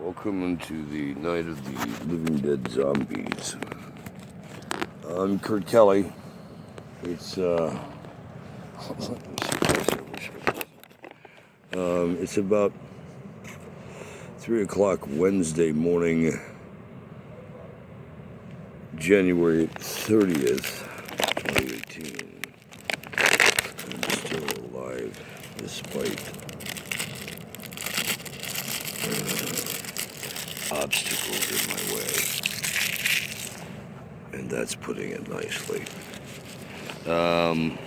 Welcome to the Night of the Living Dead Zombies. I'm Kurt Kelly. It's it's about 3 o'clock Wednesday morning, January 30th, 2018. I'm still alive despite obstacles in my way, and that's putting it nicely. I'm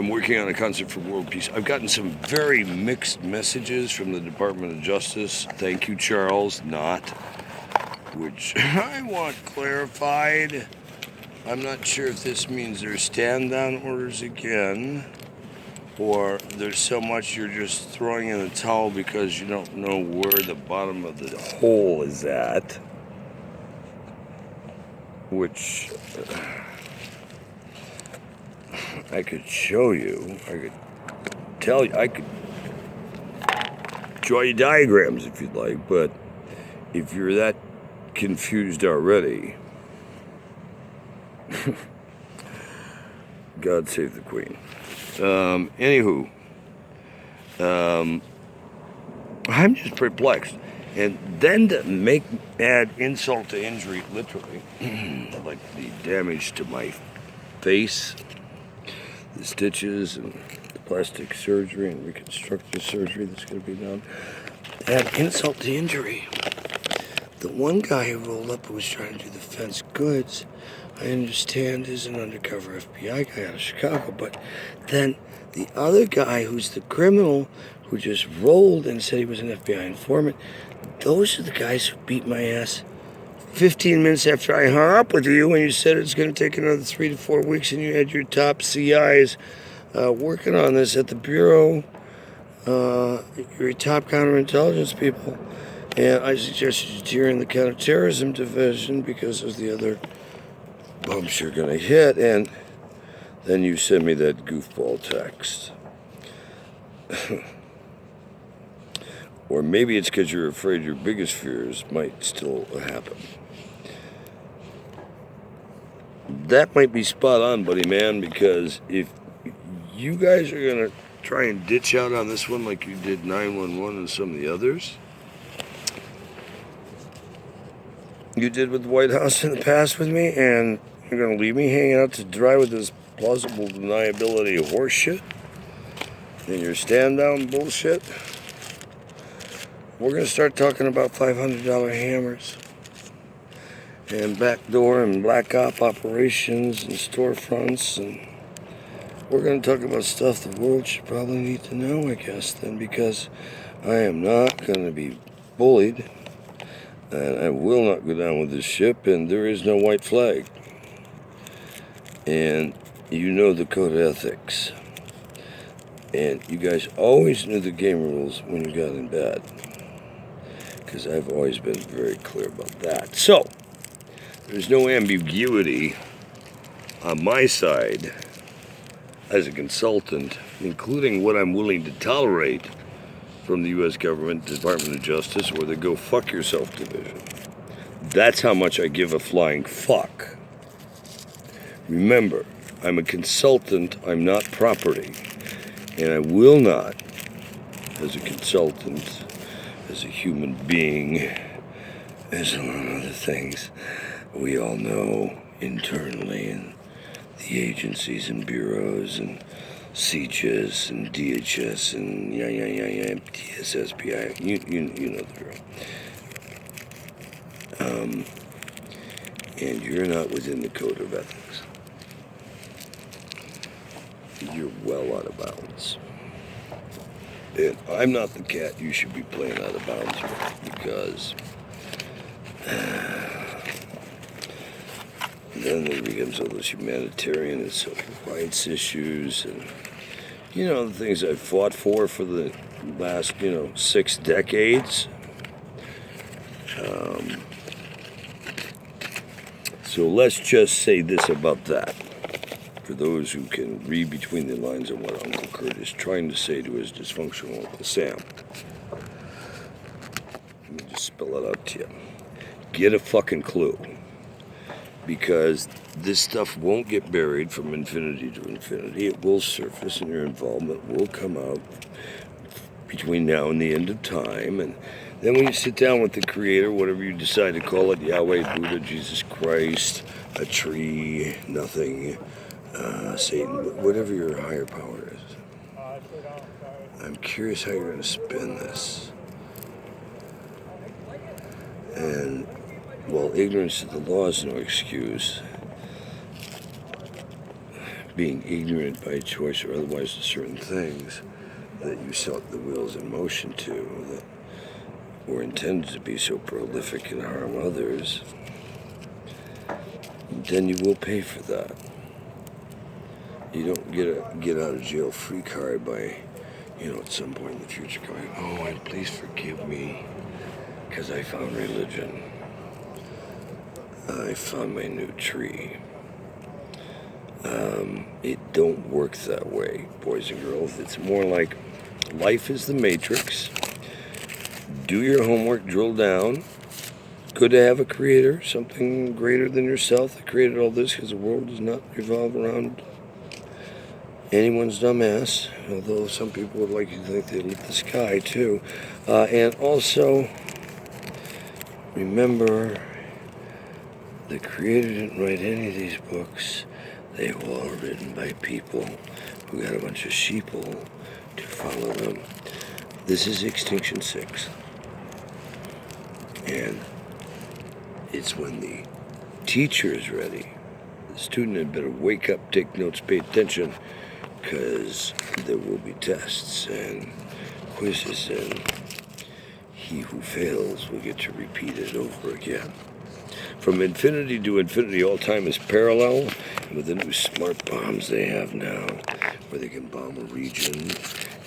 working on a concept for world peace. I've gotten some very mixed messages from the Department of Justice. Thank you, Charles, not, which I want clarified. I'm not sure if this means there's stand-down orders again, or there's so much you're just throwing in the towel because you don't know where the bottom of the hole is at, which I could show you. I could tell you. I could draw you diagrams if you'd like, but if you're that confused already, God save the Queen. Anywho, I'm just perplexed. And then to add insult to injury, literally, like the damage to my face, the stitches and the plastic surgery and reconstructive surgery that's going to be done, add insult to injury. The one guy who rolled up who was trying to do the fence goods, I understand, is an undercover FBI guy out of Chicago, but then the other guy who's the criminal who just rolled and said he was an FBI informant, those are the guys who beat my ass 15 minutes after I hung up with you when you said it's going to take another 3 to 4 weeks and you had your top CIs working on this at the Bureau, your top counterintelligence people. And I suggested you're in the counterterrorism division because of the other bumps you're going to hit. And then you send me that goofball text. Or maybe it's because you're afraid your biggest fears might still happen. That might be spot on, buddy man, because if you guys are going to try and ditch out on this one like you did 911 and some of the others, you did with the White House in the past with me, and you're going to leave me hanging out to dry with this plausible deniability horseshit and your stand-down bullshit, we're going to start talking about $500 hammers and backdoor and black op operations and storefronts, and we're going to talk about stuff the world should probably need to know, I guess, then, because I am not going to be bullied. And I will not go down with this ship, and there is no white flag. And you know the code of ethics. And you guys always knew the game rules when you got in bed, because I've always been very clear about that. So, there's no ambiguity on my side as a consultant, including what I'm willing to tolerate from the U.S. government, Department of Justice, or the Go Fuck Yourself division. That's how much I give a flying fuck. Remember, I'm a consultant, I'm not property. And I will not, as a consultant, as a human being, as a lot of other things we all know internally in the agencies and bureaus and CJS and DHS and TSSPI, you know the drill. And you're not within the code of ethics. You're well out of bounds. And I'm not the cat you should be playing out of bounds with, because then it becomes all those humanitarian and civil rights issues and, the things I've fought for the last, 6 decades. So let's just say this about that, for those who can read between the lines of what Uncle Kurt is trying to say to his dysfunctional Uncle Sam. Let me just spell it out to you. Get a fucking clue. Because this stuff won't get buried from infinity to infinity. It will surface and your involvement will come out between now and the end of time. And then when you sit down with the Creator, whatever you decide to call it, Yahweh, Buddha, Jesus Christ, a tree, nothing, Satan, whatever your higher power is. I'm curious how you're going to spin this. And while ignorance of the law is no excuse, being ignorant by choice or otherwise to certain things that you set the wheels in motion to, that were intended to be so prolific and harm others, then you will pay for that. You don't get a get out of jail free card by, at some point in the future going, oh, and please forgive me because I found religion. I found my new tree. It don't work that way, boys and girls. It's more like life is the matrix. Do your homework, drill down. Good to have a creator, something greater than yourself that created all this, because the world does not revolve around anyone's dumb ass, although some people would like you to think they lit the sky too. And also, remember, the Creator didn't write any of these books. They were all written by people who got a bunch of sheeple to follow them. This is Extinction 6. And it's when the teacher is ready. The student had better wake up, take notes, pay attention, because there will be tests and quizzes, and he who fails will get to repeat it over again. From infinity to infinity, all time is parallel, and with the new smart bombs they have now, where they can bomb a region,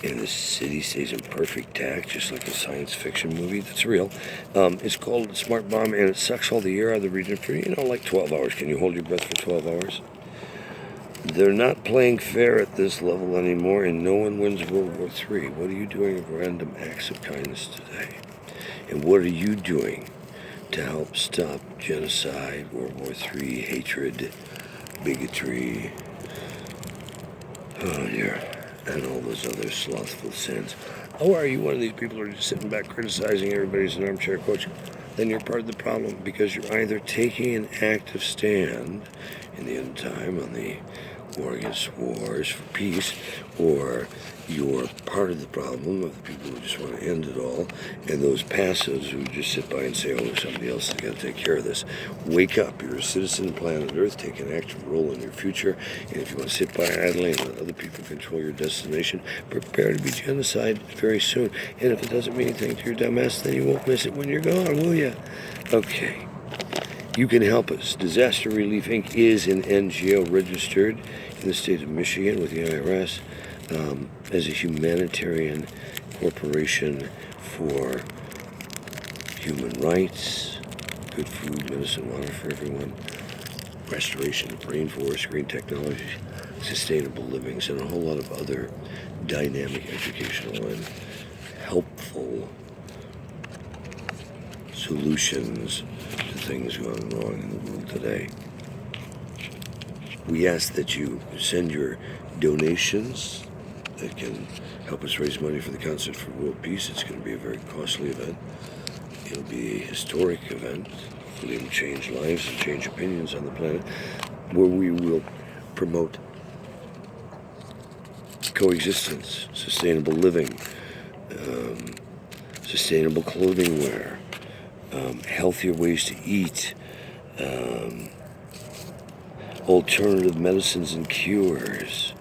and the city stays in perfect tact, just like a science fiction movie that's real. It's called a smart bomb, and it sucks all the air out of the region for, like 12 hours. Can you hold your breath for 12 hours? They're not playing fair at this level anymore, and no one wins World War III. What are you doing of random acts of kindness today? And what are you doing to help stop genocide, World War III, hatred, bigotry, oh dear, and all those other slothful sins? Or are you one of these people who are just sitting back criticizing everybody's an armchair coach? Then you're part of the problem, because you're either taking an active stand in the end time on the war against wars for peace, or you're part of the problem of the people who just want to end it all, and those passives who just sit by and say, oh, somebody else has got to take care of this. Wake up. You're a citizen of planet Earth. Take an active role in your future. And if you want to sit by idly and let other people control your destination, prepare to be genocide very soon. And if it doesn't mean anything to your dumbass, then you won't miss it when you're gone, will you? Okay. You can help us. Disaster Relief Inc. is an NGO registered in the state of Michigan with the IRS as a humanitarian corporation for human rights, good food, medicine, water for everyone, restoration of rainforests, green technology, sustainable livings, and a whole lot of other dynamic, educational, and helpful solutions to things going wrong in the world today. We ask that you send your donations that can help us raise money for the Concert for World Peace. It's going to be a very costly event. It'll be a historic event. Hopefully it'll change lives and change opinions on the planet, where we will promote coexistence, sustainable living, sustainable clothing wear, healthier ways to eat, alternative medicines and cures,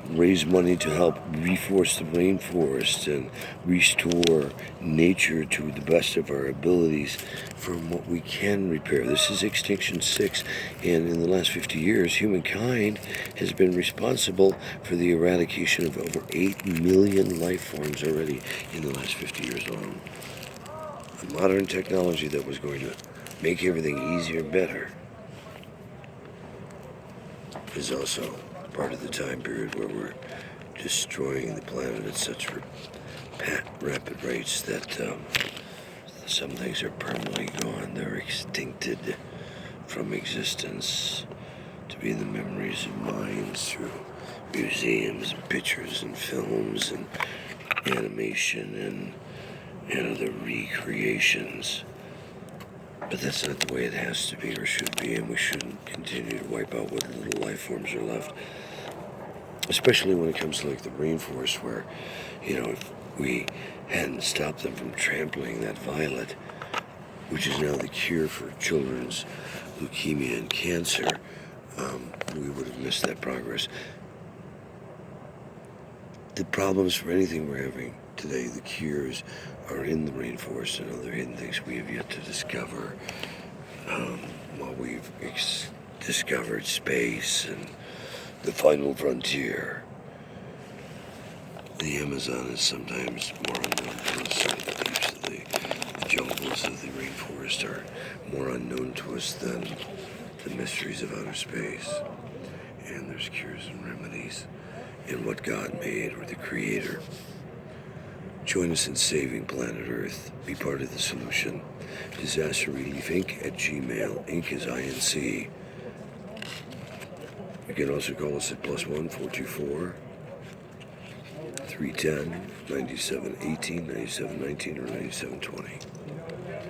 raise money to help reforest the rainforest and restore nature to the best of our abilities from what we can repair. This is Extinction 6, and in the last 50 years, humankind has been responsible for the eradication of over 8 million life forms already in the last 50 years alone. The modern technology that was going to make everything easier and better is also part of the time period where we're destroying the planet at such rapid rates that Some things are permanently gone. They're extincted from existence to be the memories of minds through museums and pictures and films and animation and other recreations. But that's not the way it has to be or should be, and we shouldn't continue to wipe out what little life forms are left. Especially when it comes to like the rainforest where, if we hadn't stopped them from trampling that violet, which is now the cure for children's leukemia and cancer, we would have missed that progress. The problems for anything we're having today, the cures, are in the rainforest and other hidden things we have yet to discover. While we've discovered space and the final frontier, the Amazon is sometimes more unknown to us. The deeps of the jungles of the rainforest are more unknown to us than the mysteries of outer space. And there's cures and remedies in what God made or the Creator. Join us in saving planet Earth. Be part of the solution. Disaster Relief Inc. at Gmail. Inc. is INC. You can also call us at +1 424 310 9718, 9719, or 9720.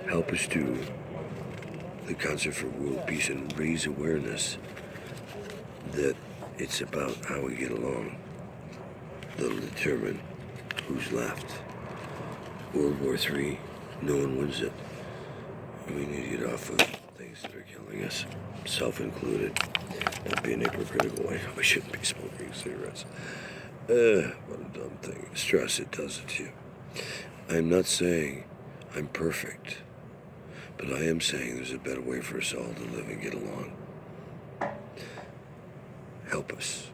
Help us do the Concert for World Peace and raise awareness that it's about how we get along that'll determine who's left. World War III, no one wins it. We need to get off of things that are killing us, self-included. Not being hypocritical, I know we shouldn't be smoking cigarettes. What a dumb thing. Stress, it does it to you. I'm not saying I'm perfect, but I am saying there's a better way for us all to live and get along. Help us.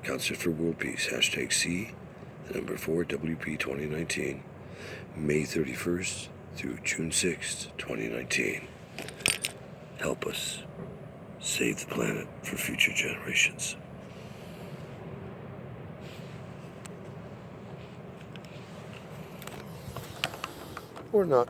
Concert for World Peace, #C, the number 4, WP 2019, May 31st through June 6th, 2019. Help us save the planet for future generations. Or not.